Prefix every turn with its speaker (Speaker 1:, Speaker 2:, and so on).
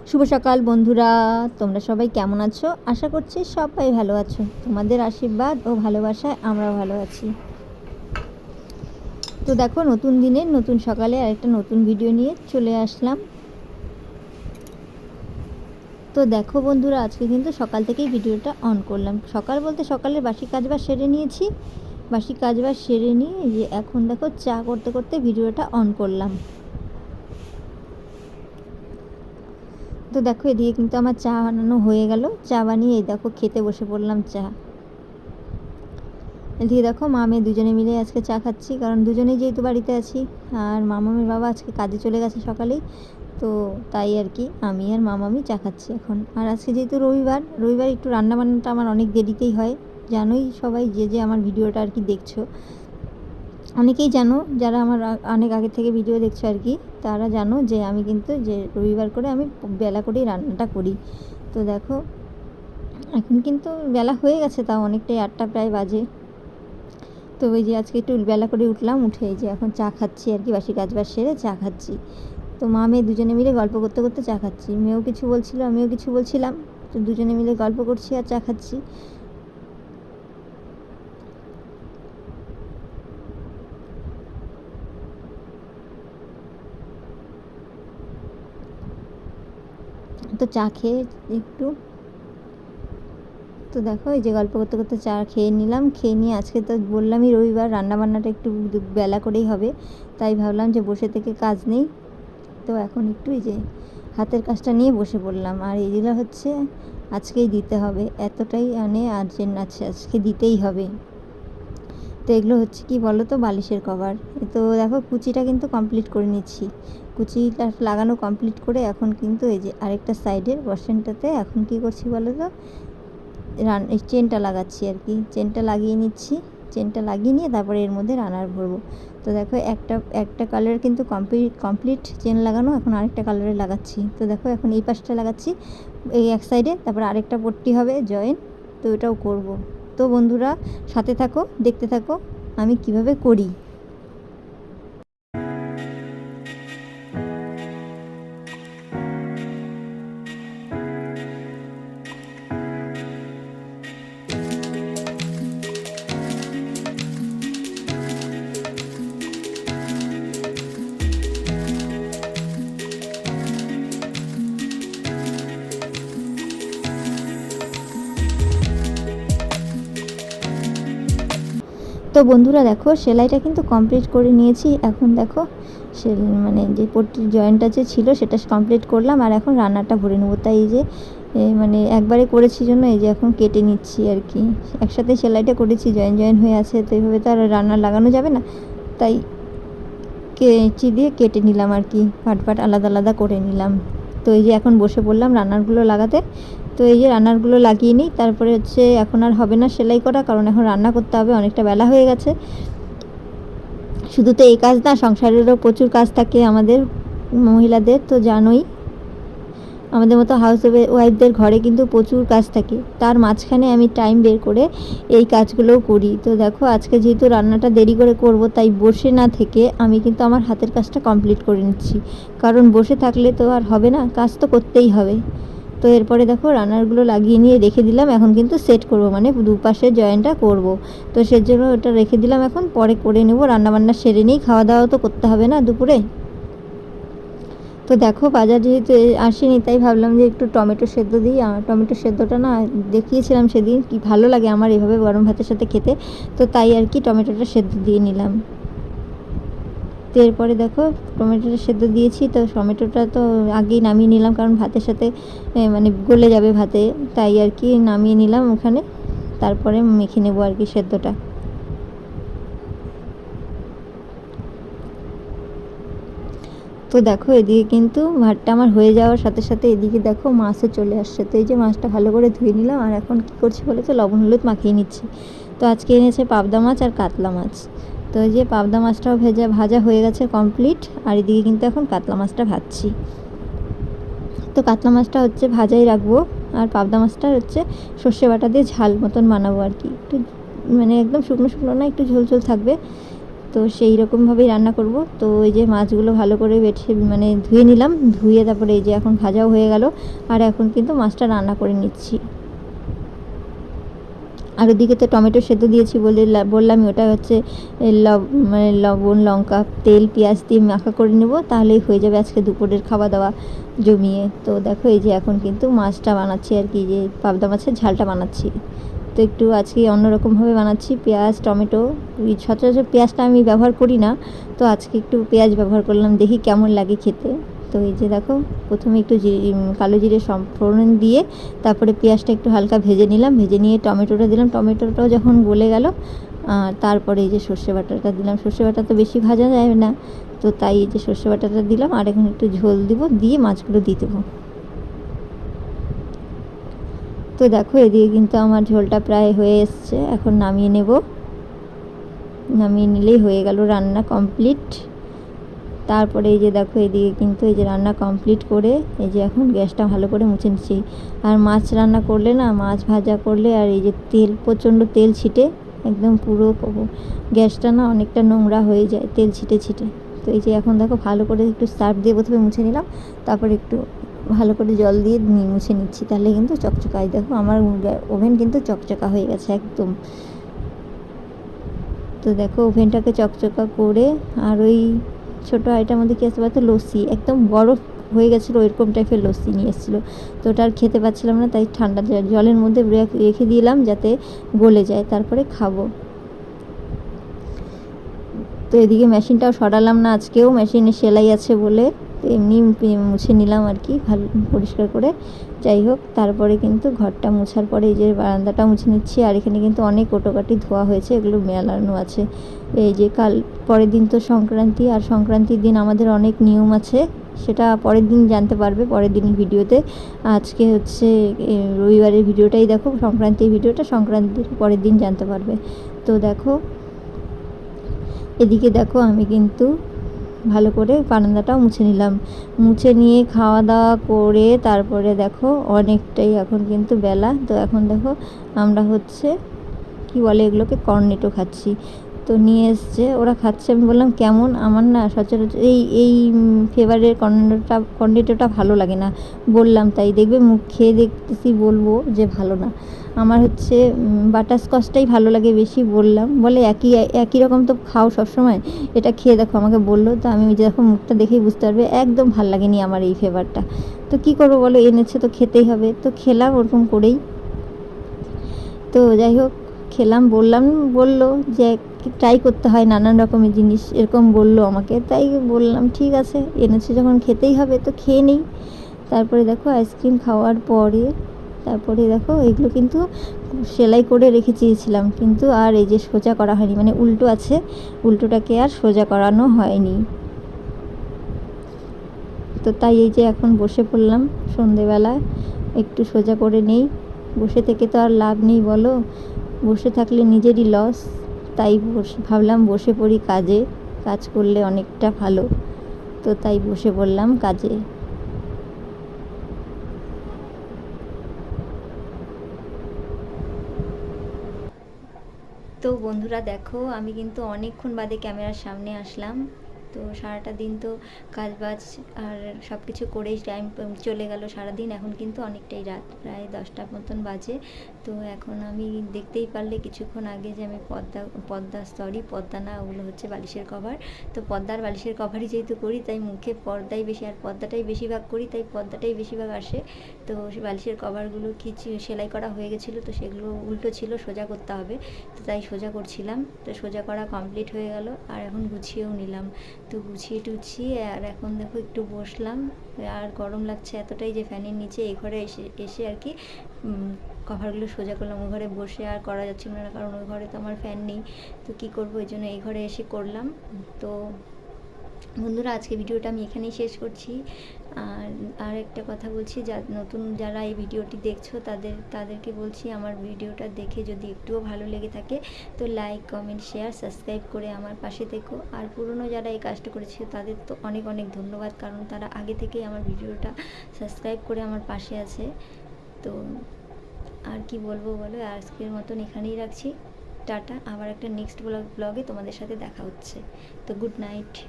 Speaker 1: শুভ সকাল বন্ধুরা, তোমরা সবাই কেমন আছো? আশা করছি সবাই ভালো আছো। তোমাদের আশীর্বাদ ও ভালোবাসায় আমরাও ভালো আছি। তো দেখো, নতুন দিনের নতুন সকালে আরেকটা নতুন ভিডিও নিয়ে চলে আসলাম। তো দেখো বন্ধুরা, আজকে কিন্তু সকাল থেকেই ভিডিওটা অন করলাম। সকাল বলতে সকালের বাসি কাজবাজ সেরে নিয়েছি। বাসি কাজবাজ সেরে নিয়ে যে এখন দেখো চা করতে করতে ভিডিওটা অন করলাম। তো দেখো, এদিকে কিন্তু আমার চা বানানো হয়ে গেল। চা বানিয়ে এই দেখো খেতে বসে পড়লাম চা। এদিকে দেখো মা মেয়ে দুজনে মিলে আজকে চা খাচ্ছি, কারণ দুজনেই যেহেতু বাড়িতে আছি। আর মামামের বাবা আজকে কাজে চলে গেছে সকালেই, তো তাই আর কি আমি আর মামামি চা খাচ্ছি এখন। আর আজকে যেহেতু রবিবার একটু রান্নাবান্নাটা আমার অনেক দেরিতেই হয়। জানোই সবাই, যে আমার ভিডিওটা আর কি দেখছো, অনেকেই জানো, যারা আমার অনেক আগে থেকে ভিডিও দেখছো আর কি, তারা জানো যে আমি কিন্তু যে রবিবার করে আমি বেলা করেই রান্নাটা করি। তো দেখো এখন কিন্তু বেলা হয়ে গেছে, তাও অনেকটাই 8টা প্রায় বাজে। তো ওই যে আজকে একটু বেলা করে উঠলাম, উঠে এই যে এখন চা খাচ্ছি আর কি, বাসি কাজবাজ সেরে চা খাচ্ছি। তো মা মেয়ে দুজনে মিলে গল্প করতে করতে চা খাচ্ছি। মেয়েও কিছু বলছিল, আমিও কিছু বলছিলাম, তো দুজনে মিলে গল্প করছি আর চা খাচ্ছি। তো চা খেয়ে একটু, তো দেখো এই যে গল্প করতে করতে চা খেয়ে নিলাম। খেয়ে নিয়ে আজকে তো বললামই রবিবার, রান্নাবান্নাটা একটু বেলা করেই হবে, তাই ভাবলাম যে বসে থেকে কাজ নেই। তো এখন একটু এই যে হাতের কাজটা নিয়ে বসে পড়লাম। আর এইগুলো হচ্ছে আজকেই দিতে হবে, এতটাই আর্জেন্ট আছে, আজকে দিতেই হবে। তো এগুলো হচ্ছে কি বলো তো, বালিশের কভার। তো দেখো কুচিটা কিন্তু কমপ্লিট করে নিচ্ছি। কুচিটা লাগানো কমপ্লিট করে এখন কিন্তু এই যে আরেকটা সাইডের বসেনটাতে এখন কি করছি বলো তো, এই চেনটা লাগাচ্ছি আর কি, চেনটা লাগিয়ে নিচ্ছি। চেনটা লাগিয়ে নিয়ে তারপরে এর মধ্যে রানার ভরবো। তো দেখো একটা কালার কিন্তু কমপ্লিট চেন লাগানো, এখন আরেকটা কালারে লাগাচ্ছি। তো দেখো এখন এই পাশটা লাগাচ্ছি এই এক সাইডে, তারপর আরেকটা পট্টি হবে জয়েন, তো এটাও করব। তো বন্ধুরা সাথে থাকো, দেখতে থাকো আমি কিভাবে করি। তো বন্ধুরা দেখো, সেলাইটা কিন্তু কমপ্লিট করে নিয়েছি। এখন দেখো মানে যে পট্টির জয়েন্টটা যে ছিল সেটা কমপ্লিট করলাম, আর এখন রান্নাটা ভরে নেবো। তাই এই যে মানে একবারে করেছি জন্য এই যে এখন কেটে নিচ্ছি আর কি। একসাথে সেলাইটা করেছি, জয়েন হয়ে আছে, তো এইভাবে তো আর রান্না লাগানো যাবে না, তাই কেচি দিয়ে কেটে নিলাম আর কি, পাট আলাদা আলাদা করে নিলাম। তো এই যে এখন বসে পড়লাম রান্নারগুলো লাগাতে। তো এই যে রান্নারগুলো লাগিয়ে নিই, তারপরে হচ্ছে এখন আর হবে না সেলাই করা, কারণ এখন রান্না করতে হবে, অনেকটা বেলা হয়ে গেছে। শুধু তো এই কাজ না, সংসারেরও প্রচুর কাজ থাকে আমাদের মহিলাদের, তো জানোই আমাদের মতো হাউস ওয়াইফদের ঘরে কিন্তু প্রচুর কাজ থাকে। তার মাঝখানে আমি টাইম বের করে এই কাজগুলোও করি। তো দেখো আজকে যেহেতু রান্নাটা দেরি করে করব, তাই বসে না থেকে আমি কিন্তু আমার হাতের কাজটা কমপ্লিট করে নিচ্ছি, কারণ বসে থাকলে তো আর হবে না, কাজ তো করতেই হবে। তো এরপরে দেখো রান্নারগুলো লাগিয়ে নিয়ে রেখে দিলাম, এখন কিন্তু সেট করব, মানে দুপাশের জয়েন্টটা করব। তো সেজন্য ওটা রেখে দিলাম, এখন পরে করে নেব, রান্নাবান্না সেরে নিই, খাওয়া দাওয়া তো করতে হবে না দুপুরে। তো দেখো বাজার যেহেতু আসেনি, তাই ভাবলাম যে একটু টমেটো সেদ্ধ দিই। আমার টমেটো সেদ্ধটা না দেখিয়েছিলাম সেদিন, কি ভালো লাগে আমার এভাবে গরম ভাতের সাথে খেতে, তো তাই আর কি টমেটোটা সেদ্ধ দিয়ে নিলাম। তো এরপরে দেখো টমেটোটা সেদ্ধ দিয়েছি, তো টমেটোটা তো আগেই নামিয়ে নিলাম, কারণ ভাতের সাথে মানে গলে যাবে ভাতে, তাই আর কি নামিয়ে নিলাম ওখানে, তারপরে মেখে নেবো আর কি সেদ্ধটা। তো দেখো এদিকে কিন্তু ভাতটা আমার হয়ে যাওয়ার সাথে সাথে এদিকে দেখো মাছও চলে আসছে। তো এই যে মাছটা ভালো করে ধুয়ে নিলাম, আর এখন কী করছি বলে তো লবণ হলুদ মাখিয়ে নিচ্ছি। তো আজকে এনেছে পাবদা মাছ আর কাতলা মাছ। তো এই যে পাবদা মাছটাও ভাজা হয়ে গেছে কমপ্লিট, আর এদিকে কিন্তু এখন কাতলা মাছটা ভাজছি। তো কাতলা মাছটা হচ্ছে ভাজাই রাখবো, আর পাবদা মাছটা হচ্ছে সর্ষে বাটা দিয়ে ঝাল মতন বানাবো আর কি, একটু মানে একদম শুকনো শুকনো না, একটু ঝোল ঝোল থাকবে। তো সেই রকমভাবেই রান্না করব। তো এই যে মাছগুলো ভালো করে বেছে মানে ধুয়ে নিলাম, ধুয়ে তারপরে এই যে এখন ভাজাও হয়ে গেল, আর এখন কিন্তু মাছটা রান্না করে নিচ্ছি। আর ওদিকে তো টমেটো সেদ্ধ দিয়েছি বলে বললাম ওটা হচ্ছে মানে লবণ, লঙ্কা, তেল, পেঁয়াজ দিয়ে মাখা করে নেব, তাহলেই হয়ে যাবে আজকে দুপুরের খাওয়া দাওয়া জমিয়ে। তো দেখো এই যে এখন কিন্তু মাছটা বানাচ্ছি আর কি, যে পাবদা মাছের ঝালটা বানাচ্ছি। তো একটু আজকে অন্যরকমভাবে বানাচ্ছি, পেঁয়াজ, টমেটো। সচরাচর পেঁয়াজটা আমি ব্যবহার করি না, তো আজকে একটু পেঁয়াজ ব্যবহার করলাম, দেখি কেমন লাগে খেতে। তো এই যে দেখো প্রথমে একটু কালো জিরে ফোড়ন দিয়ে তারপরে পেঁয়াজটা একটু হালকা ভেজে নিলাম, ভেজে নিয়ে টমেটোটা দিলাম, টমেটোটাও যখন গলে গেল তারপরে এই যে সর্ষে বাটাটা দিলাম। সর্ষে বাটা তো বেশি ভাজা যায় না, তো তাই এই যে সর্ষে বাটাটা দিলাম, আর এখন একটু ঝোল দিব, দিয়ে মাছগুলো দিয়ে দেবো। তো দেখো এদিকে কিন্তু আমার ঝোলটা প্রায় হয়ে এসছে, এখন নামিয়ে নেব। নামিয়ে নিলেই হয়ে গেল রান্না কমপ্লিট। তারপরে এই যে দেখো এদিকে কিন্তু এই যে রান্না কমপ্লিট করে এই যে এখন গ্যাসটা ভালো করে মুছে নিচ্ছি। আর মাছ রান্না করলে না, মাছ ভাজা করলে আর এই যে তেল, প্রচণ্ড তেল ছিটে, একদম পুরো গ্যাসটা না অনেকটা নোংরা হয়ে যায় তেল ছিটে ছিটে। তো এই যে এখন দেখো ভালো করে একটু সার্ফ দিয়ে প্রথমে মুছে নিলাম, তারপরে একটু ভালো করে জল দিয়ে মুছে নিচ্ছি, তাহলে কিন্তু চকচকাই। দেখো আমার ওভেন কিন্তু চকচকা হয়ে গেছে একদম। তো দেখো ওভেনটাকে চকচকা করে, আর ওই ছোটো আইটার মধ্যে কী আসতে পারতো, লস্যি, একদম বরফ হয়ে গেছিলো, এরকম টাইপের লস্যি নিয়ে এসেছিলো। তো ওটা আর খেতে পাচ্ছিলাম না, তাই ঠান্ডা জলের মধ্যে রেখে দিলাম যাতে গলে যায়, তারপরে খাবো। তো এদিকে মেশিনটাও সরালাম না, আজকেও মেশিনে সেলাই আছে বলে এমনি মুছে নিলাম আর কি, ভালো পরিষ্কার করে। যাই হোক, তারপরে কিন্তু ঘরটা মোছার পরে এই যে বারান্দাটা মুছে নিচ্ছি। আর এখানে কিন্তু অনেক কোটোকাটি ধোয়া হয়েছে, এগুলো মেলানো আছে। এই যে পরের দিন তো সংক্রান্তি, আর সংক্রান্তির দিন আমাদের অনেক নিয়ম আছে, সেটা পরের দিন জানতে পারবে, পরের দিনের ভিডিওতে। আজকে হচ্ছে রবিবারের ভিডিওটাই দেখো, সংক্রান্তির ভিডিওটা সংক্রান্তির পরের দিন জানতে পারবে। তো দেখো এদিকে দেখো আমি কিন্তু ভালো করে বারান্দাটাও মুছে নিলাম, মুছে নিয়ে খাওয়া দাওয়া করে তারপরে দেখো অনেকটাই এখন কিন্তু বেলা। তো এখন দেখো আমরা হচ্ছে কি বলে এগুলোকে, কর্নেটো খাচ্ছি। তো নিয়ে এসছে, ওরা খাচ্ছে, আমি বললাম কেমন, আমার না সচরাচর এই ফ্লেভারের কর্নেটোটা ভালো লাগে না, বললাম। তাই দেখবে মুখ খেয়ে দেখতেছি, বলবো যে ভালো না। আমার হচ্ছে বাটারস্কচটাই ভালো লাগে বেশি, বললাম। বলে একই একই রকম তো খাও সবসময়, এটা খেয়ে দেখো, আমাকে বললো। তো আমি দেখো মুখটা দেখেই বুঝতে পারবে, একদম ভাল লাগেনি আমার এই ফ্লেভারটা। তো কী করবো বলো, এনেছে তো খেতেই হবে, তো খেলাম ওরকম করেই। তো যাই হোক খেলাম, বললো যে ট্রাই করতে হয় নানান রকমের জিনিস, এরকম বললো আমাকে। তাই বললাম ঠিক আছে, এনেছে যখন খেতেই হবে তো খেয়ে নিই। তারপরে দেখো আইসক্রিম খাওয়ার পরে তারপরে দেখো এগুলো কিন্তু সেলাই করে রেখেছিলাম, কিন্তু আর এই যে সোজা করা হয়নি, মানে উল্টো আছে, উল্টোটাকে আর সোজা করানো হয়নি। তো তাই এই যে এখন বসে পড়লাম সন্ধেবেলায়, একটু সোজা করে নেই। বসে থেকে তো আর লাভ নেই বলো, বসে থাকলে নিজেরই লস। তাই ভাবলাম বসে পড়ি কাজে, কাজ করলে অনেকটা ভালো। তো তাই বসে পড়লাম কাজে। তো বন্ধুরা দেখো আমি কিন্তু অনেকক্ষণ বাদে ক্যামেরার সামনে আসলাম। তো সারাটা দিন তো কাজবাজ আর সব কিছু করেই টাইম চলে গেল সারাদিন। এখন কিন্তু অনেকটাই রাত, প্রায় 10টার মতন বাজে। তো এখন আমি দেখতেই পারলে কিছুক্ষণ আগে যে আমি পর্দা না, ওগুলো হচ্ছে বালিশের কভার। তো পর্দার বালিশের কভারই যেহেতু করি, তাই মুখে পর্দাই বেশি, আর পর্দাটাই বেশিরভাগ করি, তাই পর্দাটাই বেশিরভাগ আসে। তো বালিশের কভারগুলো কিছু সেলাই করা হয়ে গেছিলো, তো সেগুলো উল্টো ছিল, সোজা করতে হবে। তো তাই সোজা করছিলাম। তো সোজা করা কমপ্লিট হয়ে গেল, আর এখন গুছিয়েও নিলাম। তো গুছিয়ে টুছিয়ে আর এখন দেখো একটু বসলাম। আর গরম লাগছে এতটাই যে ফ্যানের নিচে এই ঘরে এসে আর কি কভারগুলো সোজা করলাম। ওই ঘরে বসে আর করা যাচ্ছিল না, কারণ ওই ঘরে তো আমার ফ্যান নেই। তো কী করবো, এই জন্য এই ঘরে এসে করলাম। তো বন্ধুরা আজকে ভিডিওটা আমি এখানেই শেষ করছি। আর একটা কথা বলছি, নতুন যারা এই ভিডিওটি দেখছো তাদেরকে বলছি, আমার ভিডিওটা দেখে যদি একটুও ভালো লেগে থাকে তো লাইক, কমেন্ট, শেয়ার, সাবস্ক্রাইব করে আমার পাশে থেকো। আর পুরনো যারা এই কাজটা করেছে তাদের তো অনেক অনেক ধন্যবাদ, কারণ তারা আগে থেকেই আমার ভিডিওটা সাবস্ক্রাইব করে আমার পাশে আছে। তো আর কি বলবো বলো, আজকের মতন এখানেই রাখছি। টাটা, আবার একটা নেক্সট ব্লগে তোমাদের সাথে দেখা হচ্ছে। তো গুড নাইট।